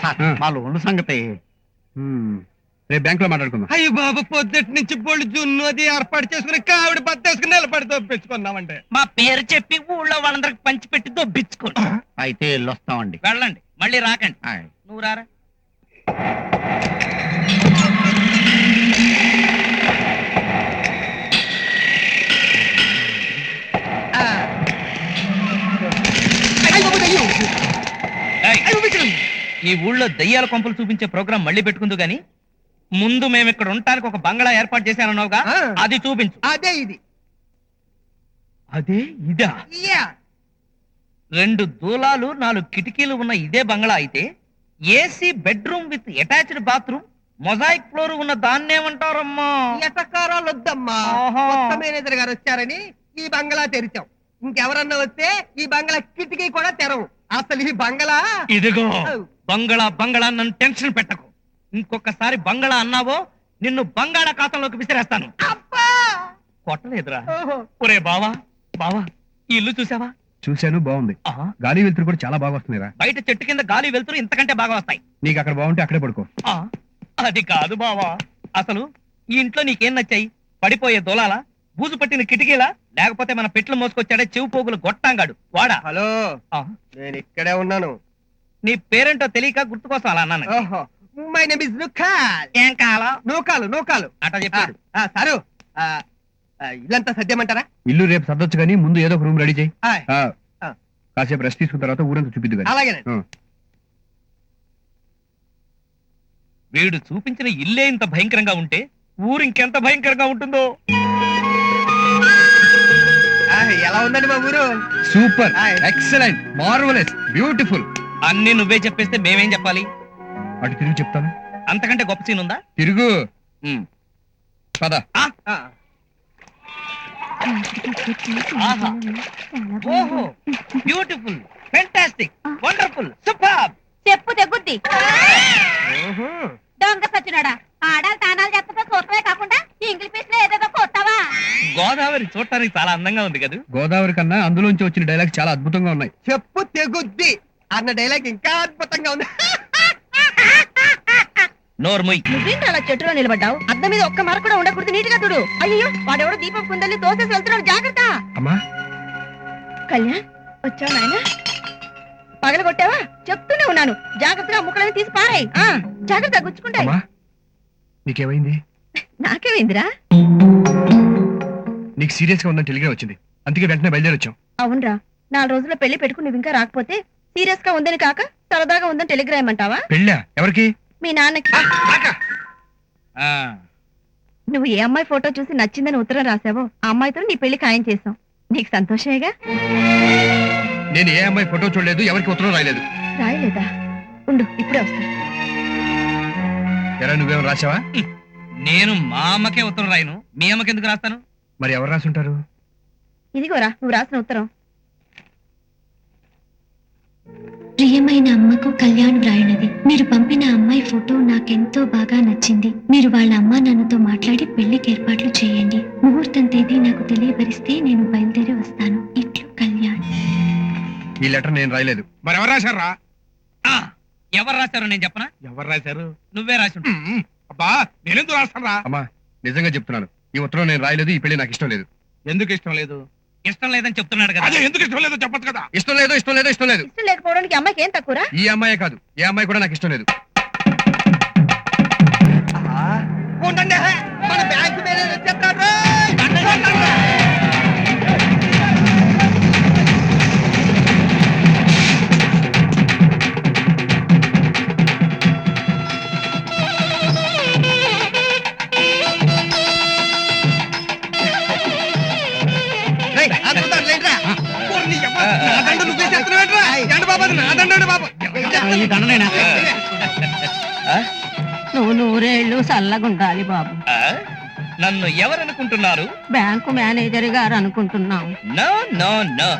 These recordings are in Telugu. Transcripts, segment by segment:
సార్ మా లోన్ సంగతి రేపు బ్యాంక్ లో మాట్లాడుకుందాం. అయ్యి బాబు పొద్దుటి నుంచి బొళ్ళు జున్ను అది ఏర్పాటు చేసుకుని కావిడి బత్తేసుకుని నిలబడి దొప్పించుకున్నామంటే మా పేరు చెప్పి ఊళ్ళో వాళ్ళందరికి పంచి పెట్టి దొబ్బించుకోండి. అయితే వెళ్ళొస్తామండి. వెళ్ళండి, మళ్ళీ రాకండి. ఆయ్. నువ్వు రారా. ఏయ్, ఈ ఊళ్ళో దయ్యాల కొంపలు చూపించే ప్రోగ్రాం మళ్ళీ పెట్టుకుందు గాని ముందు మేము ఇక్కడ ఉండటానికి ఒక బంగ్లా ఏర్పాటు చేశానన్నావుగా, అది చూపించు. అదే ఇది అదే ఇదా? 2 దూలాలు 4 కిటికీలు ఉన్న ఇదే బంగ్లా అయితే AC bedroom with attached bathroom mosaic floor ఉన్న దాన్నేమంటారమ్మా? ఎటకారాలు వద్దమ్మా. ఆహా. కొత్త మేనేజర్ గారు వచ్చారని ఈ బంగ్లా తెరిచాం. ఇంకెవరన్నా వస్తే ఈ బంగ్లా కిటికీ కూడా తెరవు. అసలు ఈ బంగ్లా ఇదిగో బంగ్లా బంగ్లా నన్ను టెన్షన్ పెట్టకు. ఇంకొకసారి బంగ్లా అన్నావో నిన్ను బంగాళాఖాతంలోకి విసిరేస్తాను. కొట్టలేదురా. ఒరే బావా బావా, ఈ ఇల్లు చూసావా? చూశాను, బాగుంది. గాలి వెళ్తురు కూడా చాలా బాగా వస్తున్నాయిరా. బయట చెట్టు కింద గాలి వెళ్తురు ఇంతకంటే బాగా వస్తాయి. నీకు అక్కడ బాగుంటే అక్కడే పడుకో. అది కాదు బావా, అసలు ఈ ఇంట్లో నీకేం నచ్చాయి? పడిపోయే దొలాలా, బూజు పట్టిన కిటికీలా, లేకపోతే మన పెట్లు మోసుకొచ్చాడే చెవు పోగులు గొట్టాంగాడు వాడా? హలో, నేను ఇక్కడే ఉన్నాను. నీ పేరేంటో తెలియక గుర్తుకోసం అలా అన్నాను. My name is Nukal. ఏం కాలం? నూకాలు అట చెప్పాడు. సారు, ఇల్లంతా సద్యమంటారా? ఇల్లు రేపు సర్దొచ్చు కానీ ముందు ఏదో ఒక రూమ్ రెడీ చేయి. ఆయ్. కాసేపు రెస్ట్ తీసుకున్న తర్వాత ఊరంతా చూపిద్దు కానీ. అలాగేనండి. వీడు చూపించిన ఇల్లే ఇంత భయంకరంగా ఉంటే ఊరు ఇంకెంత భయంకరంగా ఉంటుందో. ఎలా ఉందండి మా ఊరు? సూపర్, ఆయ్. Excellent, marvellous, beautiful. అన్ని నువ్వే చెప్పేస్తే మేమేం చెప్పాలి? అటు తిరిగి చెప్తాను. అంతకంటే గొప్ప సీన్ ఉందా? తిరుగు పద. ఆహా, ఓహో, బ్యూటిఫుల్, ఫెంటాస్టిక్, వండర్ఫుల్, సూపర్. చెప్పు తెగుద్ది దొంగ సచ్చినాడా. ఆడాలి తానాలు చెప్తా చూడటమే కాకుండా ఇంగ్లీష్ పీస్ లో ఏదేదో కొత్తావా? గోదావరి చూడటానికి చాలా అందంగా ఉంది కదా. గోదావరి కన్నా అందులోంచి వచ్చిన డైలాగ్ చాలా అద్భుతంగా ఉన్నాయి. చెప్పు తెగుద్ది అన్న డైలాగ్ ఇంకా అద్భుతంగా ఉంది. నోర్ముయ్. నువ్వేంటి అలా చెట్టులో నిలబడ్డావు? అద్దం మీద ఒక్క మర కూడా ఉండకూడదు, నీట్ గా చూడు. అయ్యో, వాడెవడో దీపం కుందల్ని తోసేసి వెళ్తున్నాడు, జాగ్రత్త. అమ్మా, కళ్యాణ్ వచ్చావు నాయన? పగల కొట్టావా? చెప్తూనే ఉన్నాను, జాగ్రత్తగా ముక్కలని తీసి పారాయి. జాగ్రత్త, గుచ్చుకుంటాయి. అమ్మా, నీకేమైంది? నాకేమైందిరా? నీకు సీరియస్ గా ఉందని టెలిగ్రామ్ వచ్చింది, అందుకే వెంటనే బయలుదేరొచ్చాం. అవునరా, 4 రోజుల్లో పెళ్లి పెట్టుకుని నువ్వు ఇంకా రాకపోతే సీరియస్ గా ఉందని కాక సరదాగా ఉందని టెలిగ్రామ్ అంటావా? పెళ్ళా? ఎవరికి? మీ నాన్నకి. నువ్వు ఏ అమ్మాయి ఫోటో చూసి నచ్చిందని ఉత్తరం రాసావో ఆ అమ్మాయితో నీ పెళ్లి ఖాయం చేసాం. నీకు సంతోషమేగా? నేను ఏ అమ్మాయి ఫోటో చూడలేదు, ఎవరికి ఉత్తరం రాయలేదు. రాయలేదా? ఉండు, ఇప్పుడే వస్తా. ఎరా, నువ్వేమో రాసావా? నేను మా అమ్మకే ఉత్తరం రాయను, మీ అమ్మకి ఎందుకు రాస్తాను? మరి ఎవరు రాసుంటారు? ఇదిగోరా నువ్వు రాసిన ఉత్తరం. ప్రియమైన అమ్మకు కళ్యాణ్ వ్రాయినది. మీరు పంపిన అమ్మాయి ఫోటో నాకెంతో బాగా నచ్చింది. మీరు వాళ్ళ అమ్మా నాన్నతో మాట్లాడి పెళ్లికి ఏర్పాట్లు చేయండి. ముహూర్తం తేదీ నాకు తెలియపరిస్తే నేను బయలుదేరి వస్తాను. ఇట్లు కళ్యాణ్. ఈ లెటర్ నేను రాయలేదు. మరి ఎవరు రాశారా? ఎవరు రాశారో నేను చెప్పనా? ఎవరు రాశారు? నువ్వే రాసి. అబ్బా, నేనెందుకు రాస్తాను? అమ్మా, నిజంగా చెప్తున్నాను, ఈ ఉత్తరం నేను రాయలేదు. ఈ పెళ్లి నాకు ఇష్టం లేదు. ఎందుకు ఇష్టం లేదు? ఇష్టం లేదని చెప్తున్నాడు కదా. అదే ఎందుకు ఇష్టం లేదో చెప్పచ్చు కదా. ఇష్టం లేదు, ఇష్టం లేదు, ఇష్టం లేదు. ఇష్టం లేకపోవడానికి అమ్మాయికి ఏం తక్కువరా? ఈ అమ్మాయే కాదు, ఏ అమ్మాయి కూడా నాకు ఇష్టం లేదు. ఉండండి, మన బ్యాంకు మేనేజర్ చెప్తాడు. నువ్వు 100 ఏళ్ళు చల్లగుండాలి బాబు. నన్ను ఎవరనుకుంటున్నారు? బ్యాంకు మేనేజర్ గారు అనుకుంటున్నాం. నో నో నో,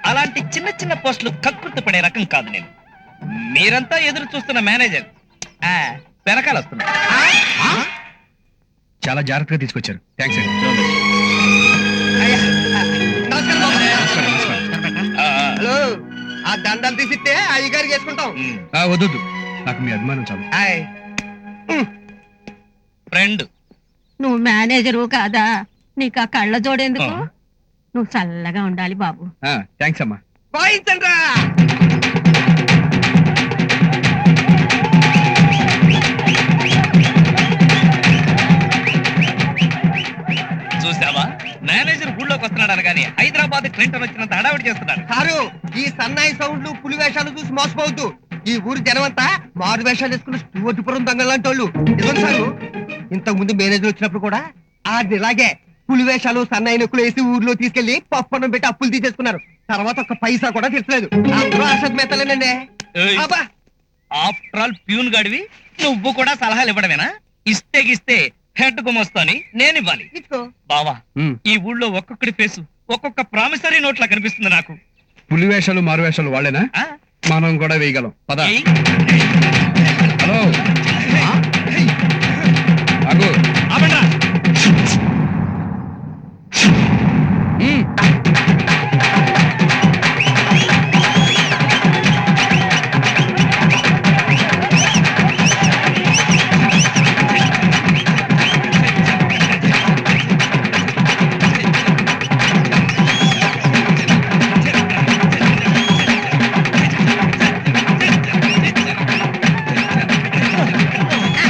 అలాంటి చిన్న చిన్న పోస్టులు కక్కుర్తి పడే రకం కాదు నేను. మీరంతా ఎదురు చూస్తున్న మేనేజర్ వెనకాల వస్తున్నా. చాలా జాగ్రత్తగా తీసుకొచ్చారు. థ్యాంక్స్ అండి. హలో, ఆ దండలు తీసిస్తే అయ్యగారికి వేసుకుంటాం. వద్దు నాకు మీ అభిమానం చాలు. ఆయ్. ఫ్రెండ్ నువ్వు మేనేజరు కాదా, నీకు ఆ కళ్ళ జోడేందుకు? ఆ. నువ్వు చల్లగా ఉండాలి బాబు. థ్యాంక్స్ అమ్మా. వాయించండ్రా. చూసావా, మేనేజర్ ఊళ్ళోకి వస్తున్నాడు అనగానే హైదరాబాద్ క్లింటన్ వచ్చినంత హడావిడి చేస్తున్నాడు. సారు, ఈ సన్నాయి సౌండ్లు పులి వేషాలు చూసి మోసపోవద్దు. ఈ ఊరు జనమంతా మారు వేషాలు వేసుకున్న స్టూవర్టుపురం దొంగలాంటి వాళ్ళు. నిజం సారు, ఇంతకు ముందు మేనేజర్ వచ్చినప్పుడు కూడా ఆడిని ఇలాగే పులి వేషాలు సన్నాయి నొక్కులు వేసి ఊర్లో తీసుకెళ్లి పప్పనం పెట్టి అప్పులు తీసేసుకున్నారు. తర్వాత ఒక్క పైసా కూడా తీర్చలేదు. అందరూ అసత్ మెత్తలేనండి. ఏయ్. అబ్బా, ఆఫ్టర్ ఆల్ ప్యూన్ గడివి నువ్వు కూడా సలహాలు ఇవ్వడమేనా? ఇస్తే గిస్తే హెడ్ గుమొస్తాని నేను ఇవ్వాలి. ఇచ్చుకో. బావా, ఈ ఊళ్ళో ఒక్కొక్కడి ఫేసు ఒక్కొక్క ప్రామిసరీ నోట్లా కనిపిస్తుంది నాకు. పులి వేషాలు మారు వేషాలు వాళ్ళేనా? ఆ? మనం కూడా వేయగలం. పద. ఏయ్. హలో ఆగు. ఆపండ్రా.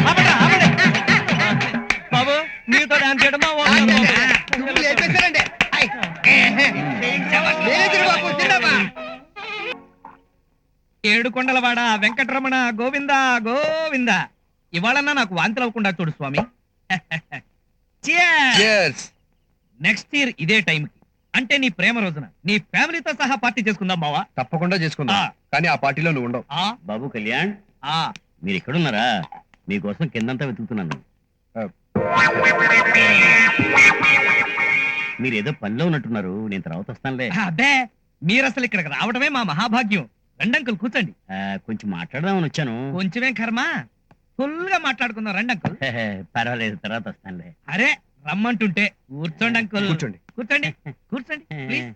ఆపండ్రా, ఆపండి. బాబు, మీతో డాన్స్ చేయడం మా వాళ్ళు. నువ్వు లేపేశారండి. ఆయ్. మేనేజర్ బాబు, తిన్నావా? ఏడుకొండలవాడ వెంకటరమణ గోవింద గోవింద. ఇవాళన్నా నాకు వాంతులు అవ్వకుండా చూడు స్వామి. Cheers. నెక్స్ట్ ఇయర్ ఇదే టైంకి, అంటే నీ ప్రేమ రోజున నీ ఫ్యామిలీతో సహా పార్టీ చేసుకుందాం బావా. తప్పకుండా చేసుకుందాం. కానీ ఆ పార్టీలో నువ్వు ఉండవు. ఆ, బాబు కళ్యాణ్, ఆ, మీరు ఎక్కడున్నారా? మీకోసం కిందంతా వెతుకుతున్నాను. ఆ. మీరేదో పనిలో ఉన్నట్టున్నారు, నేను తర్వాత వస్తానులే. అబ్బే, మీరు అసలు ఇక్కడికి రావడమే మా మహాభాగ్యం. రండంకుల్ కూర్చోండి. కొంచెం మాట్లాడదామని వచ్చాను. కొంచెమేం కర్మ, ఫుల్ గా మాట్లాడుకుందాం. రండంకుల్. పర్వాలేదు, తర్వాత వస్తానులే. అరే రమ్మంటుంటే కూర్చోండి అంకుల్. కూర్చోండి. కూర్చోండి, కూర్చోండి ప్లీజ్.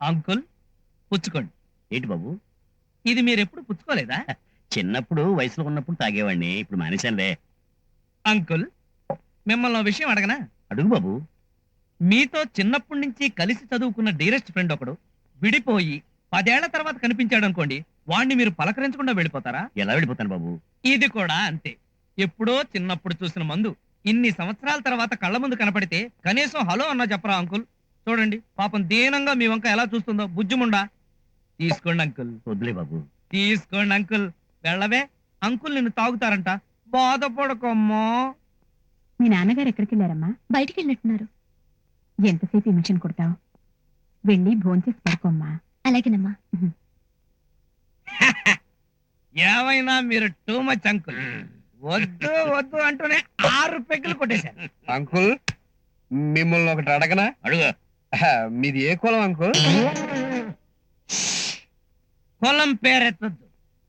అంకుల్ పుచ్చుకోండి. ఏంటి బాబు? ఇది మీరు ఎప్పుడు పుచ్చుకోలేదా? చిన్నప్పుడు వయసులో ఉన్నప్పుడు తాగేవాడిని, ఇప్పుడు మానేశానులే. అంకుల్, మిమ్మల్ని ఓ విషయం అడగనా? అడుగు బాబు. మీతో చిన్నప్పటి నుంచి కలిసి చదువుకున్న డీరెస్ట్ ఫ్రెండ్ ఒకడు విడిపోయి 10 ఏళ్ల తర్వాత కనిపించాడు అనుకోండి, వాణ్ణి మీరు పలకరించకుండా వెళ్ళిపోతారా? ఎలా వెళ్ళిపోతాను బాబు? ఇది కూడా అంతే. ఎప్పుడో చిన్నప్పుడు చూసిన మందు ఇన్ని సంవత్సరాల తర్వాత కళ్ళ ముందు కనపడితే కనీసం హలో అన్నా చెప్పరా అంకుల్? చూడండి పాపం దీనంగా మీ వంక ఎలా చూస్తుందో, బుజ్జుముండా. తీసుకోండి అంకుల్, వద్దులే బాబు. తీసుకోండి అంకుల్. వెళ్ళవే, అంకుల్ నిన్ను తాగుతారంట, బాధపడకమ్మా. మీ నాన్నగారు ఎక్కడికి వెళ్ళారమ్మా? బయటికి వెళ్ళినట్టున్నారు. ఎంతసేపు ఈ మిషన్ కుడతావు? వెళ్ళి భోంచేసి పడుకోమ్మా. అలాగేనమ్మా. ఏమైనా మీరు టూ మచ్ అంకుల్. వద్దు వద్దు అంటూనే 6 పెగ్గులు కొట్టేశారు. అంకుల్, మిమ్మల్ని ఒకటి అడగనా? అడుగు. మీది ఏ కులం అంకుల్? కులం పేరెత్తద్దు,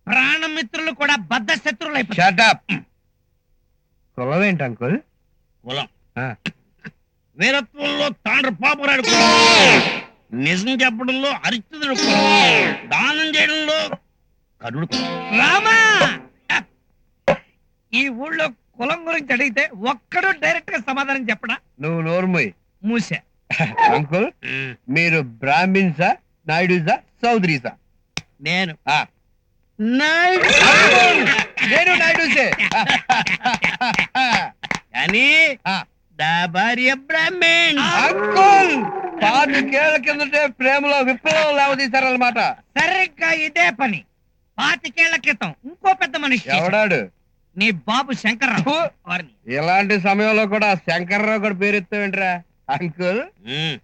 ప్రాణమిత్రులు కూడా బద్ధ శత్రువులు అయిపోతారు. Shut up. కులం ఏంటి అంకుల్? కులం ఆ. వీరత్వంలో తాండ్ర పాపురాడు కులం, నిజం చెప్పడంలో హరిశ్చంద్రుడు కులం, దానం చేయడంలో కరుడు కులం. రామా, ఈ ఊళ్ళో కులం గురించి అడిగితే ఒక్కడు డైరెక్ట్ గా సమాధానం చెప్పడా? నువ్వు నోరుమోయ్. మూసా. అంకుల్, మీరు బ్రాహ్మిన్సా, నాయుడుసా, చౌదరీసా? నేను ఆ. అంకుల్, నేను నాయుడుసే. కానీ ఆ. దా భార్య బ్రాహ్మణ్. అంకుల్, 5 కిందటే ప్రేమలో విప్లవం లేవదీశారన్నమాట. సరిగ్గా ఇదే పని 25 ఏళ్ల క్రితం ఇంకో పెద్ద మనిషి చేశాడు. ఎవడాడు? నీ బాబు శంకర్రావు. ఫు. వారిని ఇలాంటి సమయంలో కూడా శంకర్రావు కూడా పేరెత్తావేంట్రా? అంకుల్, ఉమ్,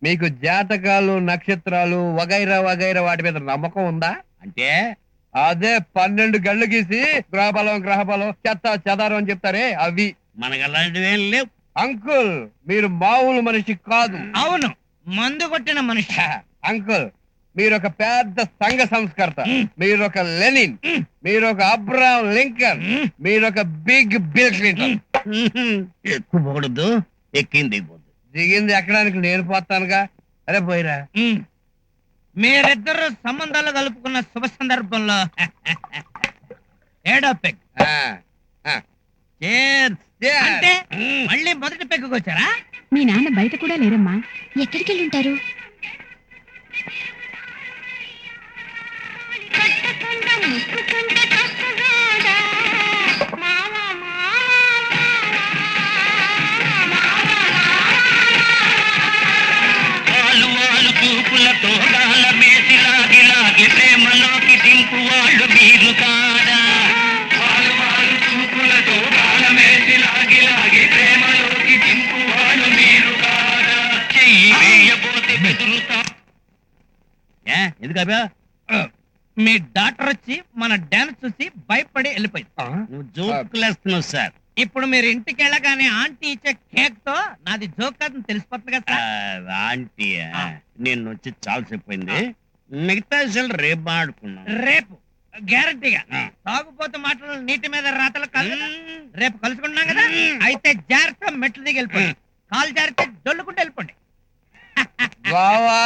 మీకు జాతకాలు, నక్షత్రాలు వగైరా వగైరా వాటి మీద నమ్మకం ఉందా? అంటే అదే 12 గళ్ళు గీసి గ్రహబలం చెత్త చెదారం అని చెప్తారే అవి. మనకు అలాంటివేం లేవు. అంకుల్, మీరు మామూలు మనిషి కాదు. అవును, మందు కొట్టిన మనిషి. అంకుల్, మీరు ఒక పెద్ద సంఘ సంస్కర్త, మీరు ఒక లెనిన్, మీరు ఒక అబ్రహాం లింకన్, మీరు ఒక బిగ్ బిల్ క్లింటన్. ఎక్కువ పొగడొద్దు, ఎక్కింది దిగిపోద్దు. దిగింది ఎక్కడానికి నేను పోతానుగా. అరే పోయిరా. మీరిద్దరు సంబంధాలు కలుపుకున్న శుభ సందర్భంలో ఏడో పెగ్. ఆ, ఆ. Cheers. Cheers. అంటే మళ్ళీ మొదటి పెగ్గుకి వచ్చారా? మీ నాన్న బయట కూడా లేరమ్మా. ఎక్కడికి వెళ్ళి ఉంటారు? ఎందుకు ఆపా? మీ డాక్టర్ వచ్చి మన డాన్స్ చూసి భయపడి వెళ్ళిపోయింది. నువ్వు జోకులేస్తున్నావు సార్. ఇప్పుడు మీరు ఇంటికి వెళ్ళగానే ఆంటీ ఇచ్చే కేక్ తో నాది జోక్ కాదని తెలిసిపోతుంది కదా సార్. ఆంటీ ఆ. నేను వచ్చి చాలా సేపు అయింది. మిగతా విషయాలు రేపు ఆడుకున్నాం. రేపు గ్యారంటీగా ఆ. తాగుపోతే మాటలు నీటి మీద రాతలు కాదు కదా? రేపు కలుసుకుంటున్నాం కదా, అయితే జాగ్రత్త మెట్లు దిగి వెళ్ళిపోండి. కాలు జారితే జొల్లుకుంటూ వెళ్ళిపోండి. బావా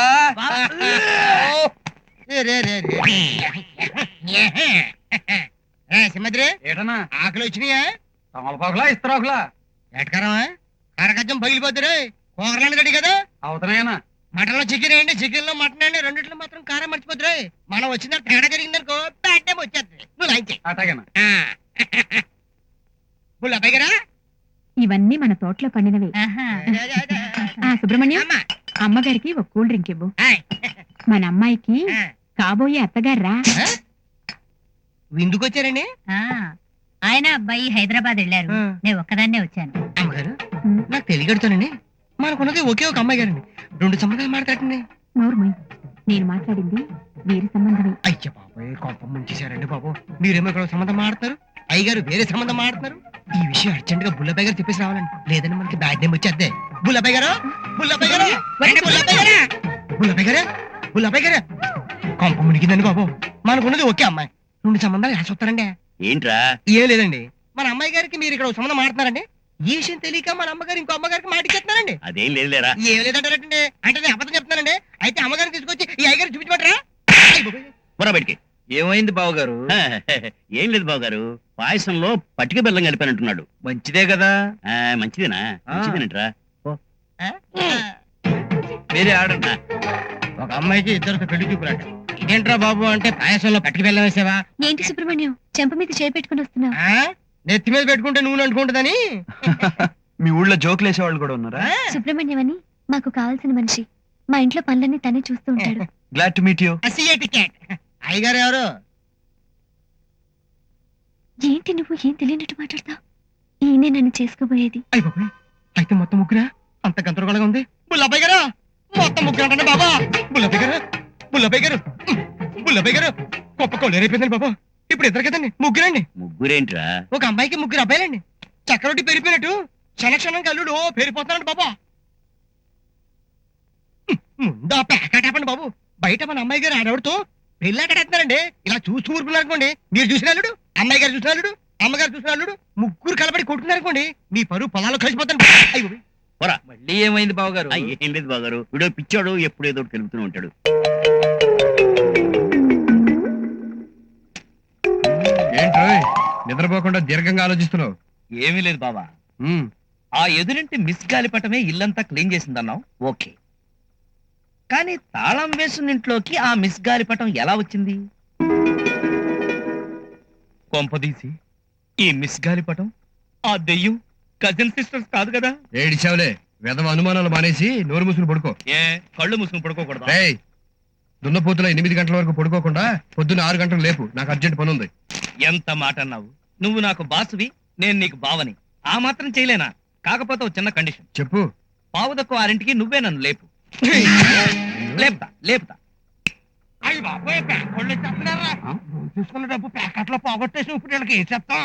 సింహద్రి ఏటన్నా ఆకలి వచ్చినాయా? తమలపాకులా ఇస్తరాకులా ఎటకరమా కరగజ్జం పగిలిపోతురే. కూరలని గడి కదా, అవుతున్నాయనా? మటన్ లో చికెన్ వేయండి, చికెన్ లో మటన్ వేయండి, రెండిట్లో మాత్రం కారం మర్చిపోతురే. మనం వచ్చిన తేడా జరిగిందనుకో బ్యాడ్ టైం వచ్చేస్తుంది. నువ్వు లైక్ చేయి. అటాగనా? అబ్బాయి గారా ఇవన్నీ మన తోటలో పండినవి. సుబ్రహ్మణ్యం, అమ్మగారికి ఒక కూల్ డ్రింక్ ఇవ్వు. మన అమ్మాయికి కాబోయే అత్తగారా. ఎందుకు వచ్చారండి? ఆయన అబ్బాయి హైదరాబాద్ వెళ్ళారు. నేను ఒక్కదాన్నే వచ్చాను. అమ్మగారు నాకు తెలియగడుతానండి, మనకున్నది ఒకే ఒక అమ్మాయి గారండి. 2 సంబంధాలు మాట్లాడండి. నోర్మయ్, నేను మాట్లాడింది వీరి సంబంధమే. అయ్య బాబోయ్, కోపం ముంచేశారండి బాబు. మీరేమో ఇక్కడ ఒక సంబంధం మాడుతున్నారు, అయ్యగారు వేరే సంబంధం మాడుతున్నారు. ఈ విషయం అర్జెంట్ గా బుల్లబాయ్ గారు చెప్పేసి రావాలండి, లేదని మనకి బ్యాడ్ నేమ్ వచ్చేద్దే. బుల్లబాయ్ గారు, బుల్లబాయ్ గారు, బుల్లబాయ్ గారు, బుల్లబాయ్ గారు, బుల్లబాయ్ గారు, కొంప మునిగిందండి బాబు. మనకున్నది ఒకే అమ్మాయి, 2 సంబంధాలు ఎలా చూస్తారండి? ఏంట్రా? ఏం లేదండి, మన అమ్మాయి గారికి మీరు ఇక్కడ ఒక సంబంధం మాడుతున్నారండి. ఈ విషయం తెలియక మన అమ్మగారు ఇంకో అమ్మగారికి మాట ఇచ్చేస్తున్నారండి. అదేం లేదులేరా. ఏం లేదంటారండి, అంటే నేను అబద్ధం చెప్తున్నానండి. అయితే అమ్మగారిని తీసుకొచ్చి ఈ అయ్యగారు చూపించమంటారా? పొరా బయటికి. ఏమైంది బావగారు? ఏం లేదు బావగారు, పాయసంలో పటిక బెల్లం కలిపానంటున్నాడు. మంచిదే కదా. మంచిదేనా? మంచిదేనంట్రా. మీరే ఆడండి. ఒక అమ్మాయికి ఇద్దరు పెళ్లి చూపులాట. ఇదేంట్రా బాబు అంటే పాయసంలో పట్టుకు వెళ్ళం వేసావా? ఏంటి సుబ్రహ్మణ్యం, చెంప మీద చేపెట్టుకుని వస్తున్నావు? నెత్తి మీద పెట్టుకుంటే నూనె అంటుకుంటుందని. మీ ఊళ్ళో జోకులు వేసేవాళ్ళు కూడా ఉన్నారా? సుబ్రహ్మణ్యం అని మాకు కావాల్సిన మనిషి. మా ఇంట్లో పనులన్నీ తనే చూస్తూ ఉంటాడు. Glad to meet you. Ticket అయ్యగారు ఎవరు? ఏంటి నువ్వు ఏం తెలియనట్టు మాట్లాడతావు? ఈయనే నన్ను చేసుకోబోయేది. అయ్య బాబాయ్, అయితే మొత్తం ముగ్గురా? అంత గందరగోళంగా ఉంది. బుల్లబ్బాయి గారు, మొత్తం ముగ్గురు అంటే బాబా. బుల్లబ్బాయి గారు, బుల్లబ్బాయి గారు, బుల్లబ్బాయి గారు, గొప్ప కొలేరైపోయిందండి బాబా. ఇప్పుడు ఇద్దరు కదండి, ముగ్గురండి. ముగ్గురేంట్రా? ఒక అమ్మాయికి 3 అబ్బాయిలండి. చక్రొట్టి పెరిగిపోయినట్టు క్షణక్షణం అల్లుడు పెరిగిపోతున్నాడు బాబా. ముందు ఆ పేకాటపండి బాబు. బయట మన అమ్మాయి గారు ఆడవాడితో పెళ్ళాకడేస్తున్నారండి. ఇలా చూస్తూ ఊరుకున్నారనుకోండి, మీరు చూసిన అల్లుడు, అమ్మాయి గారు చూసిన అల్లుడు, అమ్మగారు చూసిన అల్లుడు, ముగ్గురు కలబడి కొట్టుకున్నారనుకోండి, మీ పరువు పొలాల్లో కలిసిపోతాను. అయ్యో పొరా. మళ్ళీ ఏమైంది బావగారు? ఏం లేదు బావగారు, వీడో పిచ్చాడు, ఎప్పుడు ఏదో ఒకటి తెలుపుతూనే ఉంటాడు. ఏంట్రో నిద్రపోకుండా దీర్ఘంగా ఆలోచిస్తున్నావు? ఏమీ లేదు బాబా, ఆ ఎదురింటి మిస్ గాలిపటమే ఇల్లంతా క్లీన్ చేసిందన్నావు, ఓకే. కానీ తాళం వేసిన ఇంట్లోకి ఆ మిస్ గాలిపటం ఎలా వచ్చింది? కొంపదీసి ఈ మిస్ గాలిపటం ఆ దెయ్యం కజిన్ సిస్టర్స్ కాదు కదా? ఏడిచావులే, వెధవ అనుమానాలు మానేసి నోరు మూసుకుని పడుకో. ఏ కళ్ళు మూసుకుని పడుకోకూడదా? రేయ్, దున్నపోతుల 8 గంటల వరకు పడుకోకుండా పొద్దున్న 6 గంటలు లేపు, నాకు అర్జెంట్ పని ఉంది. ఎంత మాట అన్నావు? నువ్వు నాకు బాసువి, నేను నీకు బావని. ఆ మాత్రం చేయలేనా? కాకపోతే ఒక చిన్న కండిషన్. చెప్పు. పావుదక్కు 6ంటికి నువ్వే నన్ను లేపు. లేపుతా లేపుతా. అయ్యి బాబోయ్, పేకోళ్ళు ఇచ్చేస్తున్నారా? చూసుకున్న డబ్బు ప్యాకెట్లో పోగొట్టేసి ఇప్పుడు వీళ్ళకి ఏం చెప్తాం?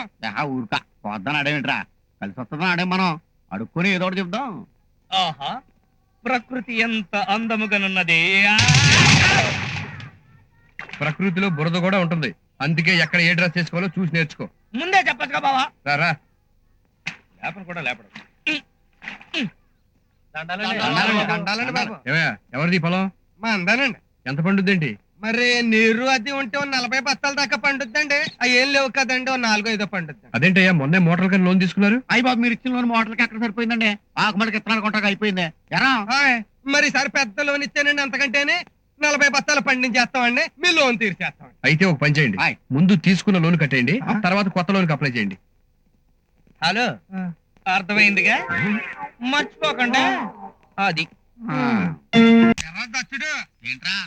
ఊరుక పోద్దాను అడేమిట్రా, కలిసి వస్తుందా అడే, మనం అడుక్కొని ఏదో ఒకటి చెప్దాం. ఆహా, ప్రకృతి ఎంత అందముగానున్నది. ప్రకృతిలో బురద కూడా ఉంటుంది, అందుకే ఎక్కడ ఏ డ్రెస్ చేసుకోవాలో చూసి నేర్చుకో. ముందే చెప్పచ్చుగా బావా. రారా. లేపను కూడా లేపడు. దండాలండి బాబు. ఏమయ్యా, ఎవరిది పొలం? మా అందానండి. ఎంత పండుద్దేంటి? మరి నీరు అది ఉంటే ఓ 40 బస్తాల దాకా పండుద్దండి. అవి ఏం లేవు కదండి, ఓ 4-5 పండుద్దండి. అదేంటయ్యా, మొన్నే మోటార్ కన్నా లోన్ తీసుకున్నారు? అయ్యి బాబు మీరు ఇచ్చిన లోన్ మోటార్కి ఎక్కడ సరిపోయిందండి ఆకుమడికి ఇత్తనాలు కొంటాక అయిపోయింది ఎరా హాయ్, మరి ఈసారి పెద్ద లోన్ ఇచ్చానండి, అంతకంటేనే 40 బస్తాలు పండించేస్తామండి, మీ లోన్ తీర్చేస్తామండి. అయితే ఒక పని చేయండి, ఆయ్. ముందు తీసుకున్న లోన్ కట్టేయండి, తర్వాత కొత్త లోన్ అప్లై చేయండి. హలో, అర్థమైందిగా, మర్చిపోకండి. అది ఎర్ర దచ్చుడు, ఏంట్రా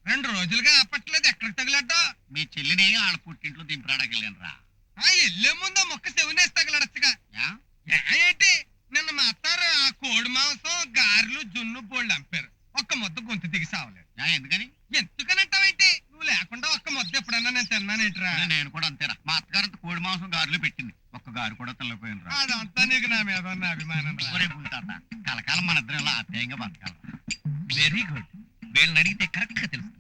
2 రోజులుగా ఆపట్లేదు, ఎక్కడికి తగిలడ్డా? మీ చెల్లిని వాళ్ళ పుట్టింట్లో దింపరాడానికి వెళ్ళానురా ఎల్లే ముందు మొక్క చెవినేసి తగలడచ్చుగా. ఏంటి నిన్న మా అత్తారు ఆ కోడి మాంసం, గారెలు, జున్ను బోళ్ళు అంపారు. ఒక్క ముద్ద గొంతు దిగి సావలేదు. ఎందుకని ఎందుకనంటావేంటి? నువ్వు లేకుండా ఒక్క ముద్ద ఎప్పుడన్నా నేను తిన్నానేంట్రా? నేను కూడా అంతేరా మా అత్తగారంత కోడి మాంసం గారులు పెట్టింది ఒక్క గారు కూడా తినలేకపోయినరా అదంతా నీకు నా మీద ఉన్న అభిమానం రా. ఒరే పుల్తాత కలకాలం మన ఇద్దరం ఇలా ఆప్యాయంగా బతకాలరా వెరీ గుడ్. వీళ్ళని అడిగితే కరెక్ట్ గా తెలుసు.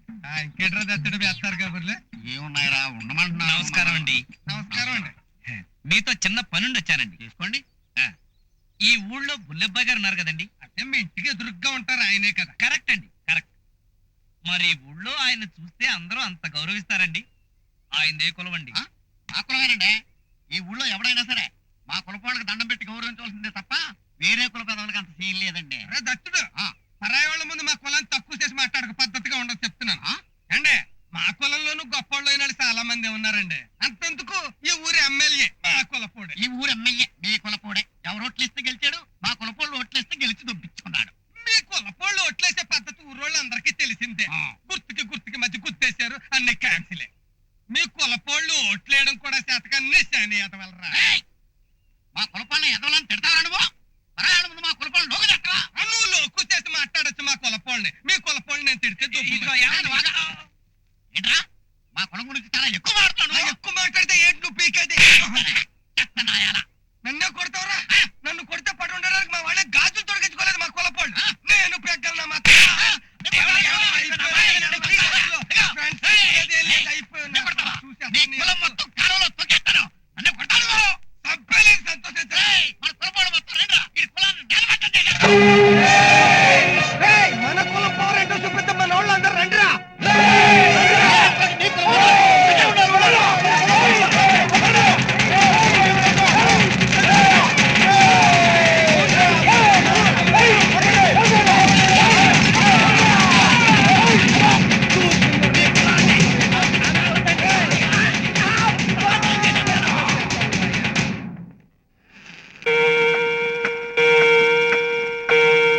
ఇంకేట్రా దచ్చడు వేస్తారు కబుర్లే. ఏమున్నాయిరా ఉండమంటున్నా నమస్కారం అండి. నమస్కారం అండి. మీతో చిన్న పనుండి వచ్చానండి. తీసుకోండి ఈ ఊళ్ళో బుల్లెబ్బాయి గారు ఉన్నారు కదండి, అంటే మీ ఇంటికి ఎదురుగ్గా ఉంటారు ఆయనే కదా. కరెక్ట్ అండి, కరెక్ట్. మరి ఈ ఊళ్ళో ఆయన చూస్తే అందరూ అంత గౌరవిస్తారండి. ఆయనదే కులం అండి. మా కులమేనండి. ఈ ఊళ్ళో ఎవడైనా సరే మా కులపోళ్ళకి దండం పెట్టి గౌరవించవలసిందే తప్ప వేరే కుల పెదవులకి అంత సీన్ లేదండి. అరే దచ్చుడు, పరాయి వాళ్ళ ముందు మా కులాన్ని తక్కువ చేసి మాట్లాడక, పద్ధతిగా ఉండదు చెప్తున్నాను. అండి, మా కులంలోనూ గొప్పోళ్ళు అయిన వాళ్ళు చాలా మంది ఉన్నారండి. అంతెందుకు ఈ ఊరి ఎమ్మెల్యే మా కులపోడే. ఈ ఊరు ఎమ్మెల్యే మీ కులపోడే. ఎవరు ఓట్లేస్తే గెలిచాడు, మా కులపోళ్ళు ఓట్లేస్తే గెలిచి దొబ్బించుకున్నాడు. మీ కులపోళ్ళు ఓట్లేసే పద్ధతి ఊరోళ్ళు అందరికీ తెలిసిందే. గుర్తుకి మధ్య గుర్తేశారు, అన్ని క్యాన్సిలే. మీ కులపోళ్ళు ఓట్లేయడం కూడా శాతకాన్ని శానియత వలరా. మా కులపాలను ఎదవలని తిడతారా నువ్వు? పరాయాల ముందు మా కులపాలను లోకి తిట్టరా? నువ్వు లోకు చేసి మాట్లాడచ్చు మా కులపోళ్ళని. మీ కులపోళ్ళని నేను తిడితే ఏంట్రా మా కులం గురించి చాలా ఎక్కువ మాట్లాడుతున్నావు. ఎక్కువ మాట్లాడితే ఏంటి నువ్వు పీకేది? నాయాల నన్నే కొడతావురా? నన్ను కొడితే పడి ఉండడానికి మా వాళ్ళే గాజులు తొలగించుకోలేదు మా కులపోళ్ళు. నేను పెగ్గలనా మా నీ కులం మొత్తం కాలంలో తొక్కేస్తాను. నన్ను కొడతాను. సంతోషించారు. మన కులపోళ్ళు మొత్తం రండిరా. ఈ కులాన్ని నిలబెట్టండి. మన కులం పోరేంటో చూపిద్దాం, మన వాళ్ళు అందరూ రండిరా.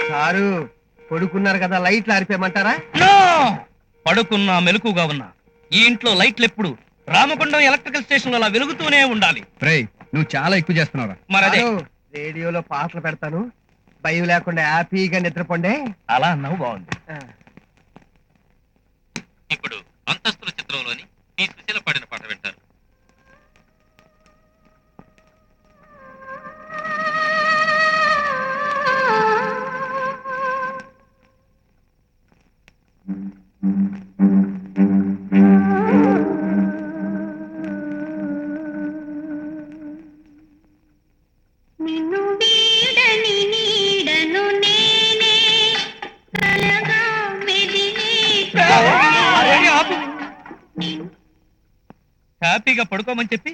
సారు పడుకున్నారు కదా, లైట్లు ఆరిపోయమంటారా? నో! పడుకున్నా మెలకుగా ఉన్నా ఈ ఇంట్లో లైట్లు ఎప్పుడు రామగుండం ఎలక్ట్రికల్ స్టేషన్ లో వెలుగుతూనే ఉండాలి. రేయ్, నువ్వు చాలా ఎక్కువ చేస్తున్నావురా. మరదే సారు, రేడియోలో పాటలు పెడతాను, భయం లేకుండా హ్యాపీగా నిద్రపోండి. అలా అన్నావు, బాగుంది. ఇప్పుడు అంతస్తుల చిత్రంలోని ఈ సుశీల పాడిన పాట వింటారు. నిన్ను వీడని నీడను నేనే కలగా మెదిలే హ్యాపీగా పడుకోమని చెప్పి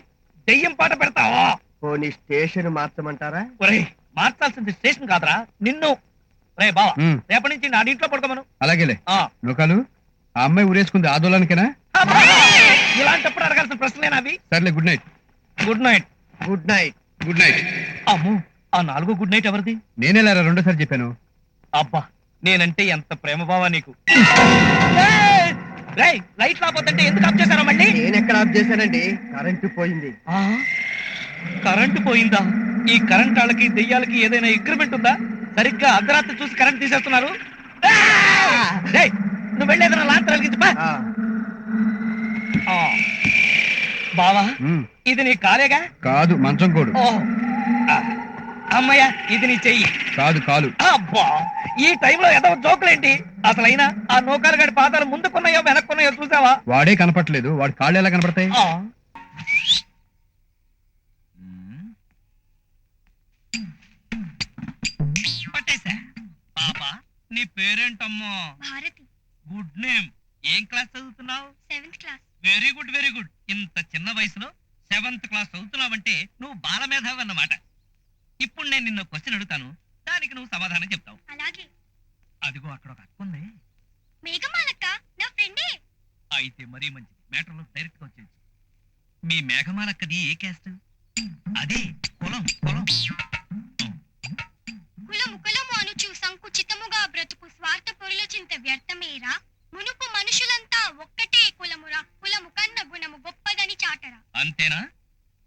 దెయ్యం పాట పెడతావా? పోనీ స్టేషన్ మార్చమంటారా? ఒరేయ్, మార్చాల్సింది స్టేషన్ కాదురా నిన్ను. రే బావా, ఉమ్. రేపటి నుంచి నా ఇంట్లో పడుకోమను. అలాగేలే. ఆ. నూకాలు, ఆ అమ్మాయి ఊరేసుకుంది ఆందోళనకేనా? అబ్బా! ఇలాంటప్పుడు అడగాల్సిన ప్రశ్నలేనా అవి? సర్లే, good night. Good night. Good night. Good night. అమ్మో, ఆ 4 గుడ్ నైట్ ఎవరిది? నేనేలా రెండోసారి చెప్పాను. అబ్బా, నేనంటే ఎంత ప్రేమ బావా నీకు. రేయ్, లైట్ రాపోతుంటే ఎందుకు ఆఫ్ చేశారో మళ్ళీ? నేను ఎక్కడ ఆఫ్ చేశానండి, కరెంటు పోయింది. ఆ, కరెంటు పోయిందా? ఈ కరెంట్ వాళ్ళకి దెయ్యాలకి ఏదైనా అగ్రిమెంట్ ఉందా? సరిగ్గా అర్ధరాత్రి చూసి కరెంట్ తీసేస్తున్నారు. రేయ్, నువ్వు వెళ్ళేదన్నా లాంత్ వెలిగించు బా. బావా, ఉమ్. ఇది నీ కాలేగా? కాదు, మంచం కోడు. ఓ, అమ్మయ్య, ఇది నీ చెయ్యి. కాదు, కాలు. అబ్బా, ఈ టైంలో ఏదో జోకులేంటి? అసలైనా ఆ నౌకర్ గడి పాదాలు ముందుకున్నాయో వెనక్కున్నాయో చూసావా? వాడే కనపట్లేదు, వాడి కాళ్ళు ఎలా కనపడతాయి? ఆ, పట్టేశా. నీ పేరేంటమ్మా? భారతి. Good name. ఏం క్లాస్ చదువుతున్నావు? 7th class. Very good very good. ఇంత చిన్న వయసులో 7th క్లాస్ చదువుతున్నావంటే నువ్వు బాలమేధావి అన్నమాట. ఇప్పుడు నేను నిన్న క్వశ్చన్ అడుగుతాను, దానికి నువ్వు సమాధానం చెప్తావు. అలాగే. అదిగో అక్కడ ఒక అక్క ఉంది. మేఘమాలక్క నా ఫ్రెండే. అయితే మరీ మంచిది, మ్యాటర్లో డైరెక్ట్ గా వచ్చేయచ్చు. మీ మేఘమాలక్కది ఏ క్యాస్ట్? అదే కులం. కులము అనుచు సంకుచితముగా బ్రతుకు స్వార్థ పొరుల చింత వ్యర్థమేరా. మునుపు మనుషులంతా ఒక్కటే కులమురా. కులము కన్న గుణము గొప్పదని చాటరా. అంతేనా?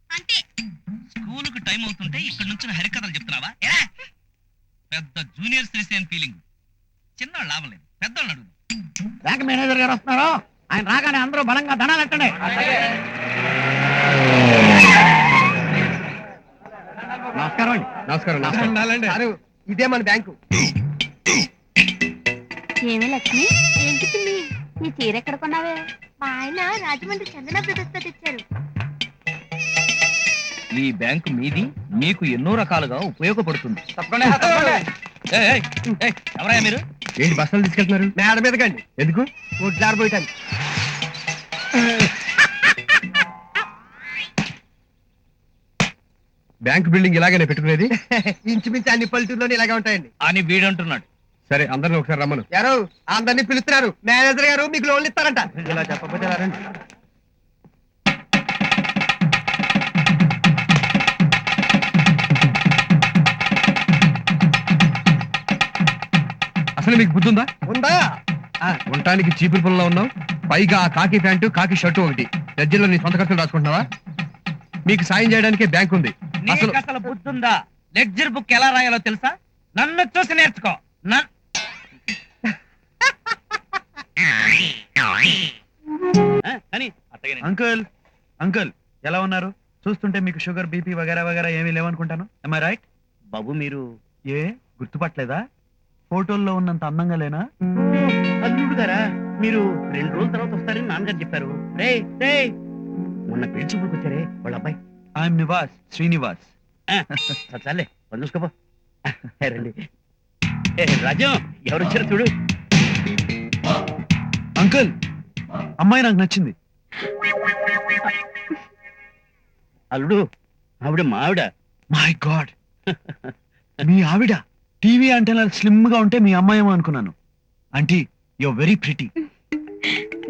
అంతే. స్కూలుకు టైం అవుతుంటే ఇక్కడ నుంచి హరికథలు చెప్తున్నావా? ఎలా? పెద్ద జూనియర్ సిటిజన్ ఫీలింగ్. చిన్నవాళ్ళు లాభం లేదు, పెద్దవాళ్ళు అడుగు. బ్యాంక్ మేనేజర్ గారు వస్తున్నారు. ఆయన రాగానే అందరూ బలంగా దండాలు ఎట్టండి. నమస్కారం అండి. నమస్కారం. సారు, ఇదే మన బ్యాంకు. ఏమే లక్ష్మి, ఏంటి పిల్లి ఈ చీర ఎక్కడ కొన్నావే? మా ఆయన రాజమండ్రి చందన బ్రదర్స్ తో తెచ్చారు. ఈ బ్యాంకు మీది, మీకు ఎన్నో రకాలుగా ఉపయోగపడుతుంది. ఎవరయ్యా మీరు? ఏంటి బస్తాలు తీసుకెళ్తున్నారు? మేడ మీదకండి. ఎందుకు? ఒడ్లారిపోయటాను. బ్యాంక్ బిల్డింగ్ ఇలాగనే పెట్టుకునేది? ఇంచుమించు అన్ని పల్లెటూరులోనే ఇలాగే ఉంటాయండి. అని వీడంటున్నాడు. సరే, అందరిని ఒకసారి రమ్మను. ఎవరు అందరినీ పిలుస్తున్నారు. మేనేజర్ గారు మీకు లోన్లు ఇస్తారంట. ఇలా చెప్పకపోతే ఎలా రండి. అసలు మీకు బుద్ధి ఉందా? ఉందా? ఉండటానికి చీపురు పుల్లలో ఉన్నావు, పైగా ఆ కాకి ప్యాంటు కాకి షర్టు ఒకటి. రజ్జల్లో నీ సొంత ఖర్చులు రాసుకుంటున్నావా? మీకు సాయం చేయడానికే బ్యాంక్ ఉంది. అసలు అసలు బుద్ధుందా? లెడ్జర్ బుక్ ఎలా రాయాలో తెలుసా? నన్ను చూసి నేర్చుకో. అంకుల్ ఎలా ఉన్నారు? చూస్తుంటే మీకు షుగర్ బీపీ వగేరా వగేరా ఏమీ లేవనుకుంటాను. I right? బాబు మీరు ఏ గుర్తుపట్టలేదా? ఫోటోల్లో ఉన్నంత అందంగా లేనా? అల్లుడు గారా, మీరు 2 రోజుల తర్వాత వస్తారని నాన్నగారు చెప్పారు. రే రే, మొన్న పెళ్లి చూపులకు వచ్చారే వాళ్ళ అబ్బాయి. ఐఎమ్ నివాస్, శ్రీనివాస్. చాలే పని చూసుకోపో. రండి. రాజు, ఎవరు వచ్చారు చూడు. అంకుల్, అమ్మాయి నాకు నచ్చింది. అల్లుడు, ఆవిడ మా ఆవిడ. మై గాడ్, మీ ఆవిడ? టీవీ అంటే స్లిమ్ గా ఉంటే మీ అమ్మాయేమో అనుకున్నాను. Aunty, you are very pretty.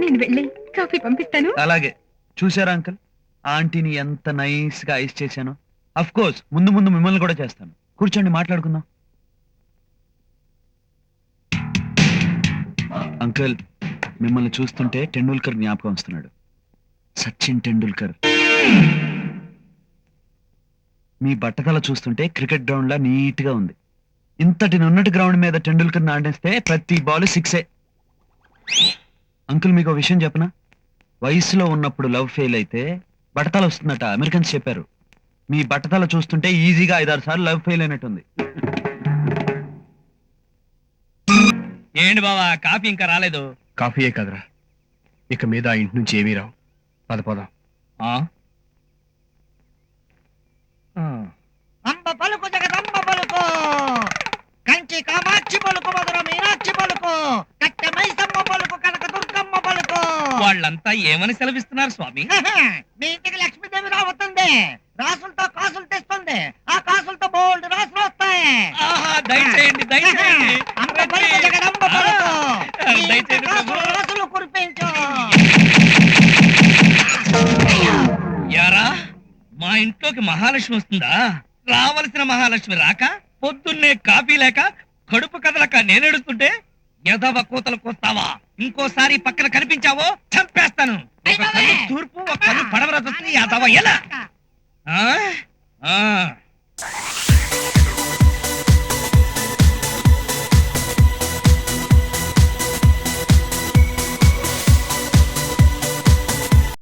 నేను వెళ్ళి కాఫీ పంపిస్తాను. అలాగే. చూసారా అంకుల్, ఆంటీని ఎంత నైస్ గా ఐస్ చేశాను. అఫ్ కోర్స్ ముందు ముందు మిమ్మల్ని కూడా చేస్తాను. కూర్చోండి, మాట్లాడుకుందాం. అంకుల్, మిమ్మల్ని చూస్తుంటే టెండూల్కర్ జ్ఞాపకం వస్తున్నాడు. సచిన్ టెండూల్కర్. మీ బట్టతల చూస్తుంటే క్రికెట్ గ్రౌండ్ లా నీట్ గా ఉంది. ఇంతటి నున్నటి గ్రౌండ్ మీద టెండూల్కర్ ఆడిస్తే ప్రతి బాల్ 6. అంకుల్, మీకు విషయం చెప్పనా? వయసులో ఉన్నప్పుడు లవ్ ఫెయిల్ అయితే బట్టతల వస్తుందట, అమెరికన్స్ చెప్పారు. మీ బట్టతల చూస్తుంటే ఈజీగా 5-6 సార్లు లవ్ ఫెయిల్ అయినట్టుంది. ఏంటి బావా, కాఫీ ఇంకా రాలేదు? కాఫీయే కదరా, ఇక మీద ఆ ఇంటి నుంచి ఏమీ రావు. పదపోదాం. అంబ పలుకు జగదంబ పలుకు, కంచి కామాక్షి పలుకు, మధుర మీనాక్షి పలుకు, కట్టె మైసమ్మ పలుకు, కనక దుర్గమ్మ పలుకు. వాళ్ళంతా ఏమని సెలవిస్తున్నారు స్వామి? మీ ఇంటికి లక్ష్మీదేవి రావుతుంది. రాసులతో కాసులు తెస్తుంది. ఆ కాసులతో బోల్డ్ రాసులు వస్తాయి. దయచేయండి, దయచేయండి. అంబ పలుకు జగదంబ పలుకు, ఈ ఇంటి దయచేయండి ప్రభు. రాసులు కురిపించు. యారా, మా ఇంట్లోకి మహాలక్ష్మి వస్తుందా? రావలసిన మహాలక్ష్మి రాక పొద్దున్నే కాఫీ లేక కడుపు కదలక నేనెడుతుంటే ఎదవ కూతలకు వస్తావా? ఇంకోసారి పక్కన కనిపించావో చంపేస్తాను. ఒక కన్ను తూర్పు, ఒక కన్ను పడమర చూస్తుంది. ఎదవ ఎలా?